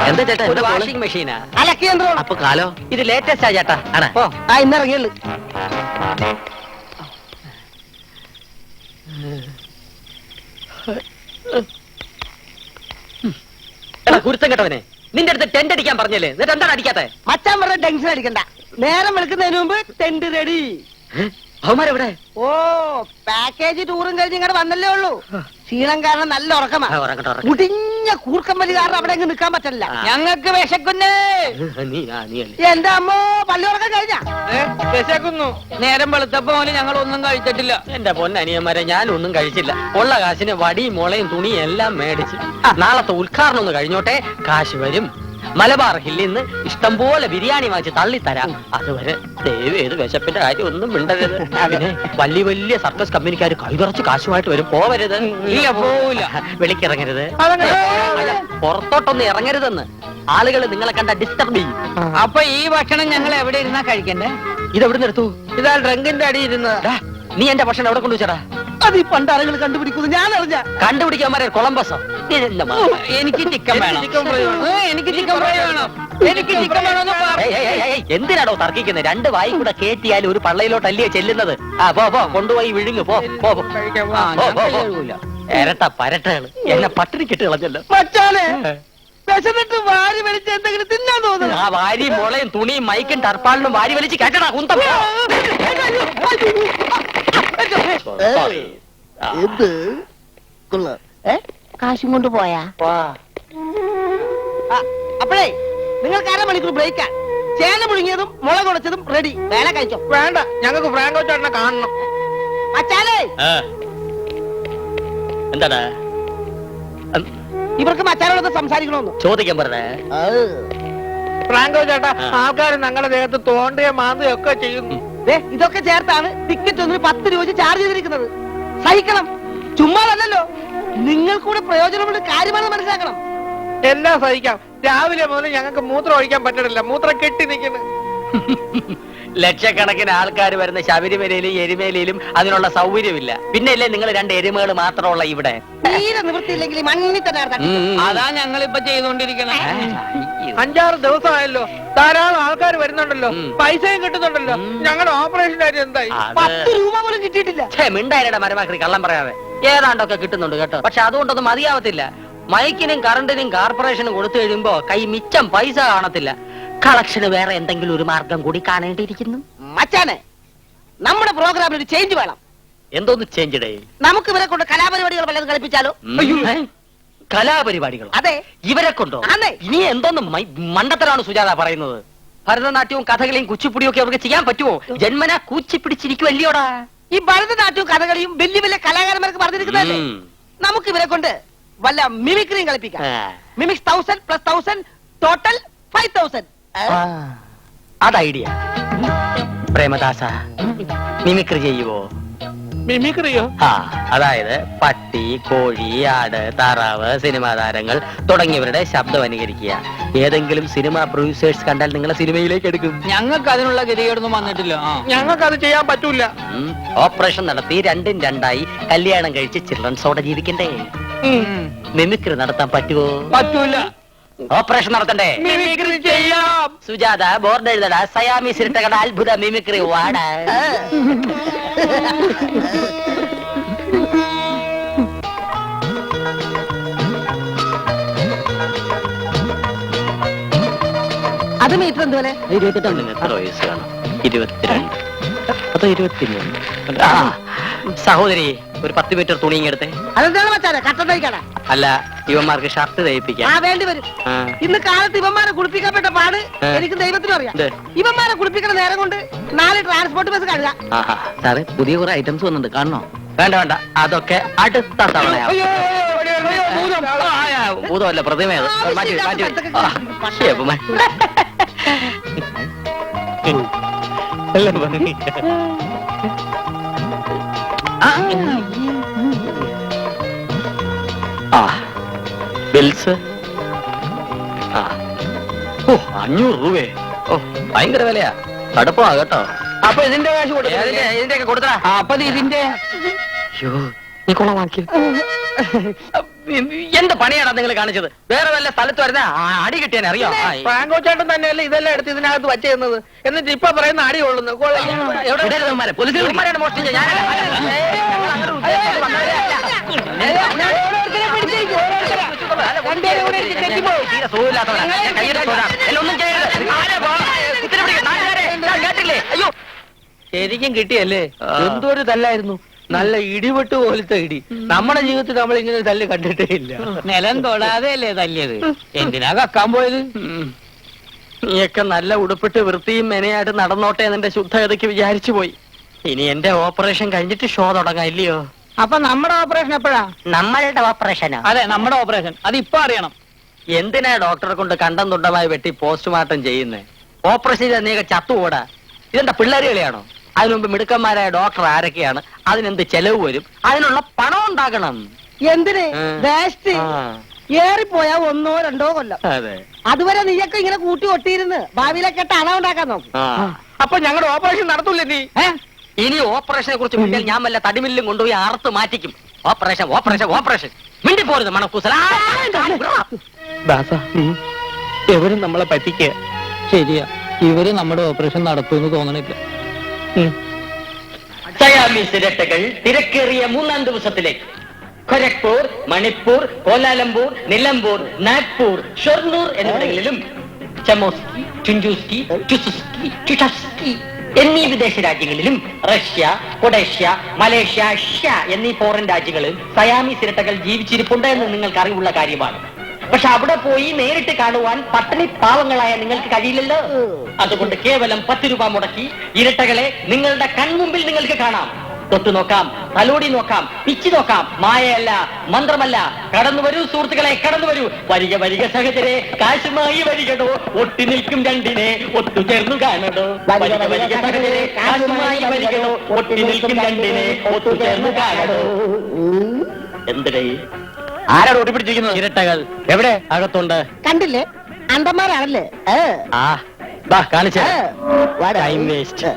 എന്താ ചേട്ടാ? വാഷിംഗ് മെഷീനാ? അപ്പൊ കാലോ? ഇത് ലേറ്റസ്റ്റാ ചേട്ടാ. ഇന്നിറങ്ങിയുള്ളു. എടാ കുരുത്തം കേട്ടവനെ, നിന്റെ അടുത്ത് ടെന്റ് അടിക്കാൻ പറഞ്ഞല്ലേ, എന്നിട്ട് എന്താണ് അടിക്കാത്തെ? മച്ചാൻ പറഞ്ഞ ടെൻഷൻ അടിക്കണ്ട, നേരം വെളുക്കുന്നതിന് മുമ്പ് ടെന്റ് റെഡി. അവന്മാരെവിടെ? ഓ, പാക്കേജ് ടൂറും കഴിഞ്ഞ് ഇങ്ങോട്ട് വന്നല്ലേ ഉള്ളൂ. ക്ഷീണം കാരണം നല്ല ഉറക്കമാ. മുടിഞ്ഞ കൂർക്കമ്പലി കാരണം അവിടെ അങ്ങ് നിൽക്കാൻ പറ്റില്ല. ഞങ്ങൾക്ക് വിശക്കുന്നേ. എന്റെ അമ്മോ, പള്ളി ഉറക്കം കഴിഞ്ഞാ? വിശക്കുന്നു. നേരം വെളുത്തപ്പോ പോലും ഞങ്ങൾ ഒന്നും കഴിച്ചിട്ടില്ല. എന്റെ പൊന്നനിയന്മാരെ, ഞാനൊന്നും കഴിച്ചില്ല. ഉള്ള കാശിന് വടിയും മുളയും തുണിയും എല്ലാം മേടിച്ച്. നാളത്തെ ഉദ്ഘാടനം ഒന്ന് കഴിഞ്ഞോട്ടെ, കാശ് വരും. മലബാർ ഹില്ലിൽ നിന്ന് ഇഷ്ടം പോലെ ബിരിയാണി വാങ്ങിച്ച് തള്ളിത്തരാം. അതുവരെ ദയവ് ചെയ്ത് വിശപ്പിന്റെ കാര്യം ഒന്നും മിണ്ടരുത്. പിന്നെ വലിയ വലിയ സർക്കസ് കമ്പനിക്കാർ കൈതുറച്ച് കാശുമായിട്ട് വരും. പോവരുത്. ഇല്ല, പോവില്ല. വെളിക്കിറങ്ങരുത്. പുറത്തോട്ടൊന്നും ഇറങ്ങരുതെന്ന്. ആളുകൾ നിങ്ങളെ കണ്ട ഡിസ്റ്റർബ് ചെയ്യും. അപ്പൊ ഈ ഭക്ഷണം ഞങ്ങൾ എവിടെ ഇരുന്നാ കഴിക്കണ്ടേ? ഇതെവിടെ നിർത്തൂ? ഇതാ ഡ്രങ്കിന്റെ അടി ഇരുന്നത്. നീ എന്റെ ഭക്ഷണം എവിടെ കൊണ്ടുവച്ചടാ? അത് ഈ പണ്ട് ആളുകൾ കണ്ടുപിടിക്കുന്നു, ഞാൻ അറിഞ്ഞ. കണ്ടുപിടിക്കാൻ വരെ കൊളംബസോ? എനിക്ക് ചിക്കൻ വേണം. എനിക്ക് ചിക്കൻ ഫ്രൈ വേണം. എനിക്ക് ചിക്കൻ വേണമെന്ന് എന്തിനാണോ തർക്കിക്കുന്നത്? രണ്ട് വായി കൂടെ കേറ്റിയാലും ഒരു പള്ളയിലോട്ടല്ലേ ചെല്ലുന്നത്. പോ കൊണ്ടുപോയി വിഴുങ്ങു. പോ. ഇരട്ട പരട്ടകള് എന്നെ പട്ടിണി കിട്ട് കളഞ്ഞല്ലോ. മച്ചാനെ, വിശന്നിട്ട് വാരി വലിച്ച് എന്തെങ്കിലും തിന്നാൻ തോന്നുന്നു. ആ വാരി മുളയും തുണിയും മൈക്കും ടർപ്പാളിനും വാരി വലിച്ച് കേട്ടടാ കുന്തം. കാശും കൊണ്ട് പോയാ? അപ്പോഴേ നിങ്ങൾക്ക് 1/2 മണിക്കൂർ ബ്രേക്കാ. ചേന പുഴുങ്ങിയതും മുളക് ഉടച്ചതും റെഡി. വേല കഴിച്ചോ? വേണ്ട, ഞങ്ങൾക്ക് ഫ്രാങ്കോ ചേട്ടനെ കാണണം. മച്ചാലേ, എന്താടാ ഇവർക്ക് മച്ചാനോടൊന്ന് സംസാരിക്കണമെന്ന് ചോദിക്കാൻ പറഞ്ഞേ. ഫ്രാങ്കോ ചേട്ടാ, ആൾക്കാർ ഞങ്ങളുടെ ദേഹത്ത് തോണ്ടുകയും മാന്തുകയും ഒക്കെ ചെയ്യുന്നു. ഇതൊക്കെ ചേർത്താണ് ടിക്കറ്റ് ഒന്നിന് 10 രൂപ ചാർജ് ചെയ്തിരിക്കുന്നത്. സഹിക്കണം, ചുമ്മാതല്ലോ. നിങ്ങൾ കൂടെ പ്രയോജനമുള്ള കാര്യമാണെന്ന് മനസ്സിലാക്കണം. എല്ലാം സഹിക്കാം. രാവിലെ മുതൽ ഞങ്ങൾക്ക് മൂത്രം ഒഴിക്കാൻ പറ്റണില്ല. മൂത്രം കെട്ടി നിൽക്കുന്നു. ലക്ഷക്കണക്കിന് ആൾക്കാർ വരുന്ന ശബരിമലയിലും എരുമേലിയിലും അതിനുള്ള സൗകര്യമില്ല. പിന്നെയല്ലേ നിങ്ങൾ 2 എരുമകൾ മാത്രമുള്ള ഇവിടെ? തീരെ നിവൃത്തിയില്ലെങ്കിൽ മണ്ണിൽ തന്നെ. അതാ ഞങ്ങളിപ്പോ ചെയ്തോണ്ടിരിക്കണം. 5-6 ദിവസമായല്ലോ, ധാരാളം ആൾക്കാർ വരുന്നുണ്ടല്ലോ, പൈസയും കിട്ടുന്നുണ്ടല്ലോ. ഞങ്ങളുടെ ഓപ്പറേഷൻ കാര്യം എന്തായി? 10 രൂപ പോലും കിട്ടിയിട്ടില്ല. മിണ്ടായിരയുടെ മരമാക്കി കള്ളം പറയാതെ. ഏതാണ്ടൊക്കെ കിട്ടുന്നുണ്ട് കേട്ടോ. പക്ഷെ അതുകൊണ്ടൊന്നും മതിയാവത്തില്ല. മൈക്കിനും കറണ്ടിനും കോർപ്പറേഷനും കൊടുത്തു കഴിയുമ്പോ കൈ മിച്ചം പൈസ കാണത്തില്ല. കളക്ഷന് വേറെ എന്തെങ്കിലും ഒരു മാർഗം കൂടി കാണേണ്ടിയിരിക്കുന്നു. മച്ചാനെ, നമ്മുടെ പ്രോഗ്രാമിൽ ഒരു ചേഞ്ച് വേണം. എന്തോന്ന് ചേഞ്ച് ഡേ? നമുക്ക് ഇവരെ കൊണ്ട് കലാപരിപാടികൾ വല്ലതും കളിപ്പിച്ചാലോ? കലാപരിപാടികൾ? അതെ. ഇവരെ കൊണ്ടോ? ഇനി എന്തോന്ന് മണ്ടത്തരാണ് സുജാത പറയുന്നത്? ഭരതനാട്യവും കഥകളിയും കുച്ചിപ്പുടിയും ഒക്കെ അവർക്ക് ചെയ്യാൻ പറ്റുമോ? ജന്മനാ കൂച്ചിപ്പിടിച്ചിരിക്കുവല്ലയോടാ. ഈ ഭരതനാട്യവും കഥകളിയും വലിയ വലിയ കലാകാരന്മാർക്ക് പറഞ്ഞിരിക്കുന്നതല്ലേ. നമുക്ക് ഇവരെ കൊണ്ട് വല്ല മിമിക്രിയും കളിപ്പിക്കാം. Mimics 1000 + 1000 total 5000. അത് ഐഡിയ. പ്രേമദാസ, മിമിക്രി ചെയ്യുവോ? മിമിക്രിയോ? അതായത് പട്ടി, കോഴി, ആട്, താറാവ്, സിനിമാ താരങ്ങൾ തുടങ്ങിയവരുടെ ശബ്ദം അനുകരിക്കുക. ഏതെങ്കിലും സിനിമ പ്രൊഡ്യൂസേഴ്സ് കണ്ടാൽ നിങ്ങളെ സിനിമയിലേക്ക് എടുക്കും. ഞങ്ങൾക്ക് അതിനുള്ള ഗതികേടൊന്നും വന്നിട്ടില്ല. ഞങ്ങൾക്ക് അത് ചെയ്യാൻ പറ്റൂല. ഓപ്പറേഷൻ നടത്തി 2 2ആയി കല്യാണം കഴിച്ച് ചിൽഡ്രൻസോടെ ജീവിക്കണ്ടേ? മിമിക്രി നടത്താൻ പറ്റുമോ? പറ്റൂല. ഓപ്പറേഷൻ നടത്തണ്ടേ? മിമിക്രി ചെയ്യാം. സുജാത, ബോർഡ് എഴുതടാ. സയാമി സിരട്ടകളുടെ അത്ഭുത മിമിക്രി വാടാ. അത് മീറ്റർ എന്തുപോലെ? 22. എത്ര വയസ്സ് കാണും? 22 അതോ 23? സഹോദരി, ഒരു 10 മീറ്റർ തുണി എടുത്തേ. അതെന്താണ് മച്ചാനെ, കട്ടൻ തയ്ക്കാനാ? അല്ല, ഇവന്മാർക്ക് ഷർട്ട് തയ്പ്പിക്കാം. വേണ്ടി വരും. ഇന്ന് കാലത്ത് ഇവന്മാരെ കുളിപ്പിക്കപ്പെട്ട പാട് എനിക്ക് ദൈവത്തിനും അറിയാം. ഇവന്മാരെ കുളിപ്പിക്കുന്ന നേരം കൊണ്ട് 4 ട്രാൻസ്പോർട്ട് ബസ് കഴുകാം. സാറേ, പുതിയ കുറെ ഐറ്റംസ് വന്നിട്ടുണ്ട്, കാണണോ? വേണ്ട വേണ്ട, അതൊക്കെ അടുത്ത തവണയാണ്. ഭൂതമല്ല, പ്രതിമയത്. മാറ്റി ബിൽസ് 500 രൂപയെ. ഭയങ്കര വിലയാ. കടുപ്പാ കേട്ടോ. അപ്പൊ ഇതിന്റെ കാശ് ഇതിന്റെയൊക്കെ കൊടുത്താ. അപ്പൊ ഇതിന്റെ അയ്യോ നീ കൊള്ളമാക്കി എന്ത് പണിയാണ് നിങ്ങൾ കാണിച്ചത്? വേറെ വല്ല സ്ഥലത്ത് വരുന്ന അടി കിട്ടിയാൻ അറിയോ? ഫ്രാങ്കോ ചേട്ടൻ തന്നെയല്ലേ ഇതെല്ലാം എടുത്ത് ഇതിനകത്ത് വച്ചിരുന്നത്, എന്നിട്ട് ഇപ്പൊ പറയുന്ന അടി കൊള്ളുന്നു. ശരിക്കും കിട്ടിയല്ലേ? എന്തൊരു തല്ലായിരുന്നു, നല്ല ഇടിവെട്ട് പോലത്തെ ഇടി. നമ്മുടെ ജീവിതത്തിൽ നമ്മൾ ഇങ്ങനെ തല്ല് കണ്ടിട്ടേ ഇല്ല. നിലം തൊടാതെ അല്ലേ തല്ലിയത്? എന്തിനാ കക്കാൻ പോയത്? നീയൊക്കെ നല്ല ഉടുപ്പിട്ട് വൃത്തിയും മെനയായിട്ട് നടന്നോട്ടെ എന്നെ ശുദ്ധഗതിക്ക് വിചാരിച്ചു പോയി. ഇനി എന്റെ ഓപ്പറേഷൻ കഴിഞ്ഞിട്ട് ഷോ തുടങ്ങാം, ഇല്ലയോ? അപ്പൊ നമ്മുടെ ഓപ്പറേഷൻ എപ്പോഴാ? നമ്മളുടെ ഓപ്പറേഷനാ? അതെ, നമ്മുടെ ഓപ്പറേഷൻ. അത് ഇപ്പൊ അറിയണം. എന്തിനാ ഡോക്ടറെ കൊണ്ട് കണ്ടം തുണ്ടമായി വെട്ടി പോസ്റ്റ്മോർട്ടം ചെയ്യുന്നേ? ഓപ്പറേഷൻ ചെയ്ത നീയൊക്കെ ചത്തുകൂടാ. ഇതെന്താ പിള്ളേര് കളിയാണോ? അതിനു മുമ്പ് മിടുക്കന്മാരായ ഡോക്ടർ ആരൊക്കെയാണ്? അതിനെന്ത് ചെലവ് വരും? അതിനുള്ള പണം ഉണ്ടാക്കണം. എന്തിന്? വേസ്റ്റ് ഏറിപ്പോയാ 1 or 2 കൊല്ലം. അതെ, അതുവരെ നീയൊക്കെ ഇങ്ങനെ കൂട്ടി ഒട്ടിയിരുന്ന് ഭാവിയിലൊക്കെ അണ ഉണ്ടാക്കാൻ നോക്കും. അപ്പൊ ഞങ്ങളുടെ ഓപ്പറേഷൻ നടത്തൂല്ലേ നീ? ഇനി ഓപ്പറേഷനെ കുറിച്ച് മുന്നിൽ ഞാൻ വല്ല തടിമില്ലും കൊണ്ടുപോയി അറുത്ത് മാറ്റിക്കും. ഓപ്പറേഷൻ ഓപ്പറേഷൻ ഓപ്പറേഷൻ മിണ്ടിപ്പോരുത് മണക്കൂസല. എവരും നമ്മളെ പറ്റിക്കുക. ശരിയാ, ഇവര് നമ്മുടെ ഓപ്പറേഷൻ നടത്തുമെന്ന് തോന്നണില്ല. സയാമീസ് ഇരട്ടകൾ തിരക്കേറിയ 3-ാം ദിവസത്തിലേക്ക് ഖരഗ്പൂർ, മണിപ്പൂർ, കോലാലംപൂർ, നിലമ്പൂർ, നാഗ്പൂർ, ഷൊർണൂർ എന്നിവിടങ്ങളിലും ചമോസ്കി, ടുൻജുസ്കി, ടുസുസ്കി, ടുഷസ്കി എന്നീ വിദേശ രാജ്യങ്ങളിലും റഷ്യ, കൊഡേഷ്യ, മലേഷ്യ, ഷ്യ എന്നീ ഫോറിൻ രാജ്യങ്ങളിൽ സയാമീസ് ഇരട്ടകൾ ജീവിച്ചിരിപ്പുണ്ട് എന്ന് നിങ്ങൾക്ക് അറിവുള്ള കാര്യമാണ്. പക്ഷെ അവിടെ പോയി നേരിട്ട് കാണുവാൻ പട്ടിണി പാവങ്ങളായ നിങ്ങൾക്ക് കഴിയില്ലല്ലോ. അതുകൊണ്ട് കേവലം 10 രൂപ മുടക്കി ഇരട്ടകളെ നിങ്ങളുടെ കൺമുമ്പിൽ നിങ്ങൾക്ക് കാണാം. തൊട്ടു നോക്കാം, തലോടി നോക്കാം, പിച്ചു നോക്കാം. മായയല്ല, മന്ത്രമല്ല. കടന്നു വരൂ സുഹൃത്തുക്കളെ, കടന്നു വരൂ. വരിക വരിക സഹചരെ, കാശുമായി വരികടോ. ഒട്ടി നിൽക്കും രണ്ടിനെ ഒത്തുചേർന്നു കാണടോ. വരിക വരിക സഹചരെ, കാശുമായി വരികടോ. ഒട്ടി നിൽക്കും രണ്ടിനെ ഒത്തുചേർന്നു കാണടോ. എന്തേ ആരാണ് ഒട്ടിപ്പിടിച്ചിരിക്കുന്നത്? ഇരട്ടകൾ എവിടെ? അകത്തുണ്ട്. കണ്ടില്ലേ? അന്തന്മാരാണല്ലേ? കാണിച്ച ടൈം വേസ്റ്റ്.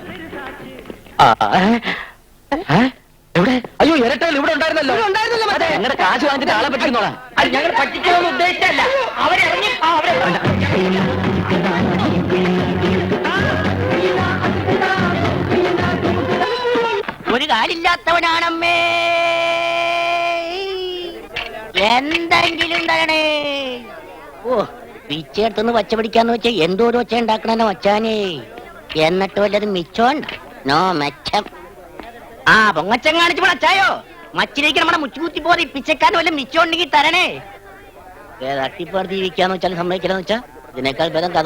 എവിടെ? അയ്യോ, ഇരട്ടകൾ ഇവിടെ ഉണ്ടായിരുന്നല്ലോ. ഞങ്ങളുടെ കാശ് വാങ്ങിച്ചിട്ട് ആളെ പറ്റിക്കുന്നോളാം. അത് ഞങ്ങൾ പറ്റിക്കണമെന്ന് ഉദ്ദേശിച്ചല്ല. അവരിറങ്ങി ഒരു കാലില്ലാത്തവനാണമ്മേ, എന്തെങ്കിലും തരണേ. ഓ, പിച്ചെടുത്തുനിന്ന് വച്ച പിടിക്കാന്ന് വെച്ചാ എന്തോരം ഒച്ച ഉണ്ടാക്കണോ വച്ചാനേ. എന്നിട്ട് വല്ലതും മിച്ചോണ്ട് നോ മെച്ചം. പൊങ്ങച്ചം കാണിച്ചു അച്ചായോ. മച്ചിലേക്ക് നമ്മുടെ മുച്ചുകുത്തി പോലെ പിച്ചക്കാരൻ വല്ല മിച്ചോണ്ടെങ്കിൽ തരണേ. തട്ടിപ്പേർ ജീവിക്കാന്ന് വെച്ചാൽ സമ്മതിക്കലെന്ന് വെച്ചാ ഇതിനേക്കാൾ ബലം കതർ